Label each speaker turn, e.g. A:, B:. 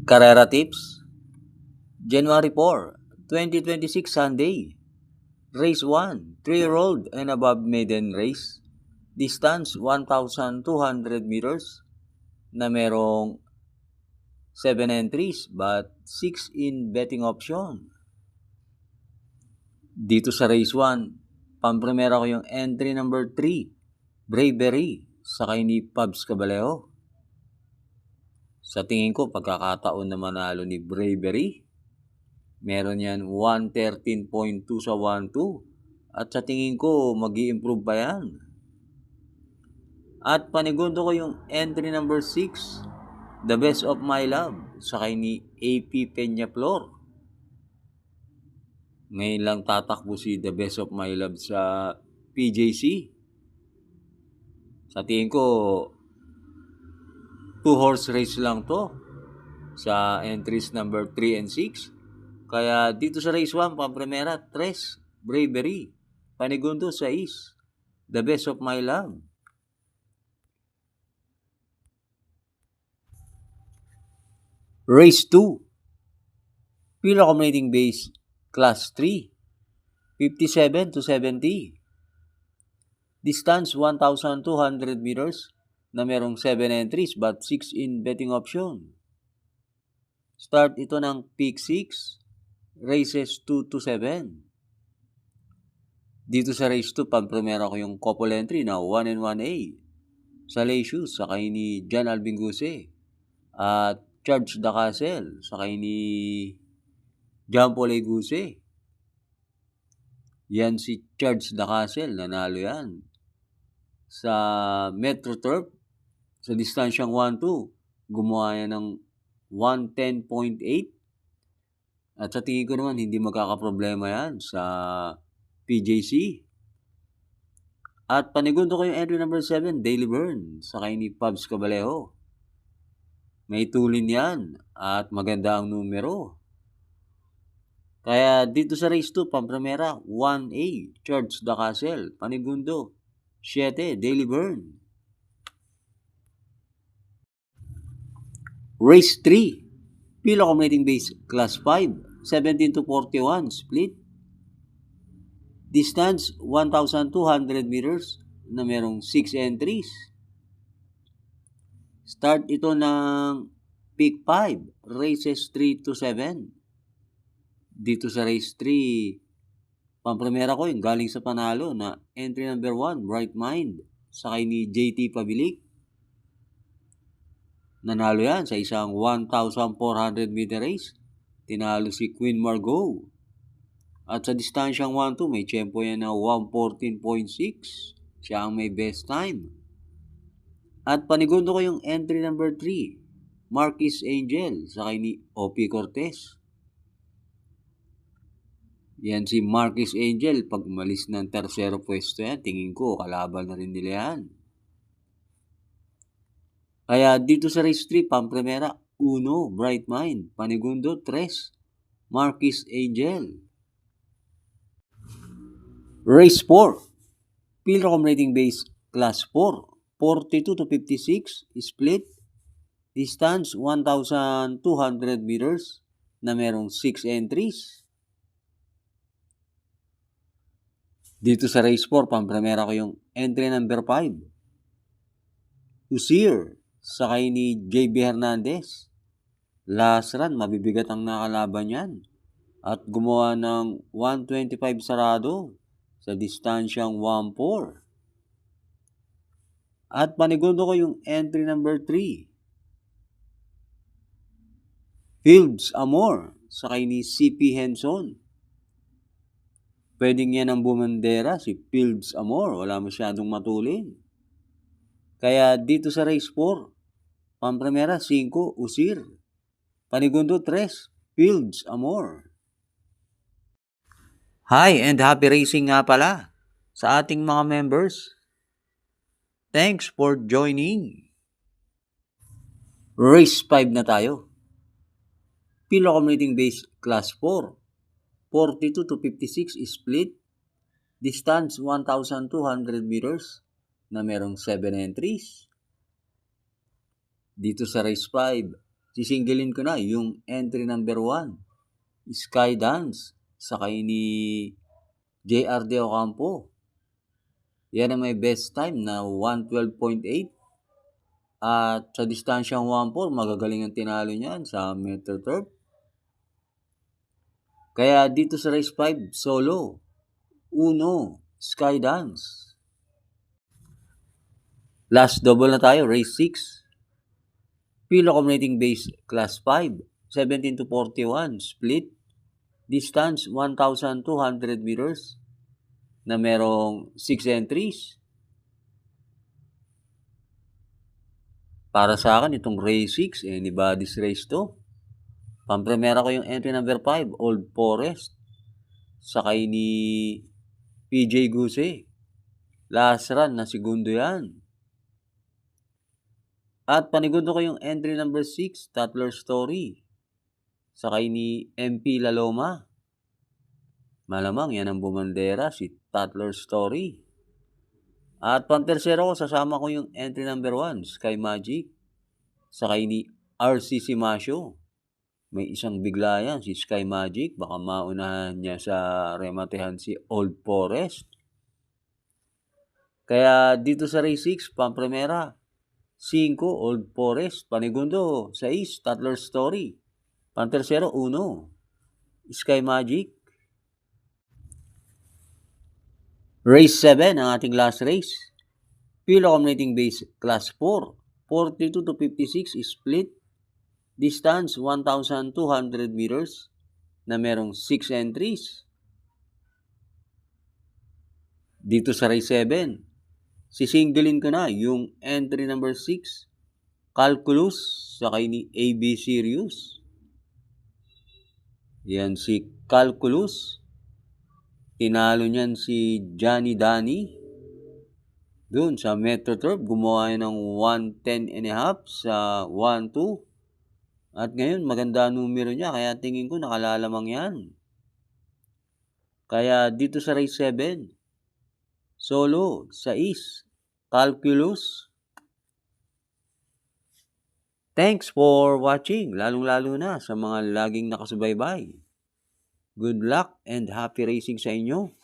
A: Carrera Tips, January 4, 2026 Sunday. Race 1, 3-year-old and above maiden race. Distance 1,200 meters na merong 7 entries but 6 in betting option. Dito sa race 1, pampremera ko yung entry number 3, Bravery, sakay ni Pabs Cabalejo. Sa tingin ko, pagkakataon na manalo ni Bravery, meron yan 113.2 sa 1-2. At sa tingin ko, mag-i-improve pa yan. At panigundo ko yung entry number 6, The Best of My Love, sakay ni AP Peñaflor. Ngayon lang tatakbo si The Best of My Love sa PJC. Sa tingin ko, 2-horse race lang to sa entries number 3 and 6. Kaya dito sa race 1, pampremera, 3, Bravery. Panigundo, 6, The Best of My Love. Race 2, Pila Accommodating Base, Class 3, 57 to 70. Distance 1,200 meters na merong 7 entries but 6 in betting option. Start ito ng Peak 6, races 2 to 7. Dito sa race 2, pampremera ko yung couple entry na 1 and 1A. Sa Leisure, sakay ni John Alvin Guse. At Charge the Castle, sakay ni John Paul Guse. Yan si Charge the Castle, nanalo yan. Sa Metro Turf, sa distansyang 1-2, gumawa yan ng 110.8. At sa tingin ko naman, hindi magkakaproblema yan sa PJC. At panigundo ko yung entry number 7, Daily Burn, sakay ni Pabs Cabalejo. May tulin yan at maganda ang numero. Kaya dito sa race 2, pampremera, 1A, Charge the Castle. Panigundo, 7, Daily Burn. Race 3, Pila Accommodating Base, Class 5, 17 to 41, split. Distance, 1,200 meters na merong 6 entries. Start ito ng Peak 5, races 3 to 7. Dito sa race 3, pampremera ko yung galing sa panalo na entry number 1, Bright Mind, sakay ni JT Pabilik. Nanalo yan sa isang 1,400 meter race. Tinalo si Queen Margot. At sa distansyang 1-2, may tiyempo yan na 114.6. Siya ang may best time. At panigundo ko yung entry number 3, Marquis Angel, sakay ni O.P. Cortez. Yan si Marquis Angel, pag malis ng tersero pwesto yan, tingin ko, kalaban na rin nila yan. Kaya dito sa race 3, pampremera, 1, Bright Mind. Panigundo, 3, Marquis Angel. Race 4, Pila Accommodating Base, Class 4, 42 to 56, split. Distance, 1,200 meters na merong 6 entries. Dito sa race 4, pampremera ko yung entry number 5, Usir, sakay ni JB Hernandez. Last run, mabibigat ang nakalaban yan. At gumawa ng 125 sarado sa distansyang 1-4. At panigundo ko yung entry number 3, Fields Amor, sakay ni CP Henson. Pwedeng yan ang bumandera, si Fields Amor. Wala masyadong matulin. Kaya dito sa race 4, pampremera, 5, Usir. Panigundo, 3, Fields Amor. Hi and happy racing nga pala sa ating mga members. Thanks for joining. Race 5 na tayo. Pila Accommodating Base, Class 4, 42 to 56 split. Distance, 1,200 meters na merong 7 entries. Dito sa race 5, sisingilin ko na yung entry number 1, Skydance, sakay ni JR De Ocampo. Yan ang may best time na 112.8. At sa distansyang 1-4, magagaling ang tinalo niyan sa Metro Turf. Kaya dito sa race 5, solo, 1, Skydance. Last double na tayo, race 6. Pilo Accommodating Base Class 5, 17 to 41, split. Distance, 1,200 meters na merong 6 entries. Para sa akin, itong race 6, anybody's race to. Pampremera ko yung entry number 5, Old Forest. Sakay ni PJ Guse. Last run na segundo yan. At panigundo ko yung entry number 6, Tatler Story. Sakay ni MP Laloma. Malamang yan ang bumandera, si Tatler Story. At pantersero ko, sasama ko yung entry number 1, Sky Magic. Sakay ni RC Simasio. May isang bigla yan, si Sky Magic. Baka maunahan niya sa rematehan si Old Forest. Kaya dito sa race 6, pampremera, 5, Old Forest. Panigundo, 6, Tatler Story. Pantersero, 1, Sky Magic. Race 7, ang ating last race. Pilo Accommodating Base Class 4, 42 to 56 split. Distance, 1,200 meters na merong 6 entries. Dito sa race 7, sisingilin ko na yung entry number 6, Calculus, sakay ni AB Sirius. Yan si Calculus. Tinalo niyan si Johnny Danny. Doon sa Metro Turf, gumawa ng 110.5 sa 1-2. At ngayon, maganda numero niya, kaya tingin ko nakalalamang yan. Kaya dito sa race 7, solo, 6, Calculus. Thanks for watching, lalong-lalo na sa mga laging nakasubaybay. Good luck and happy racing sa inyo.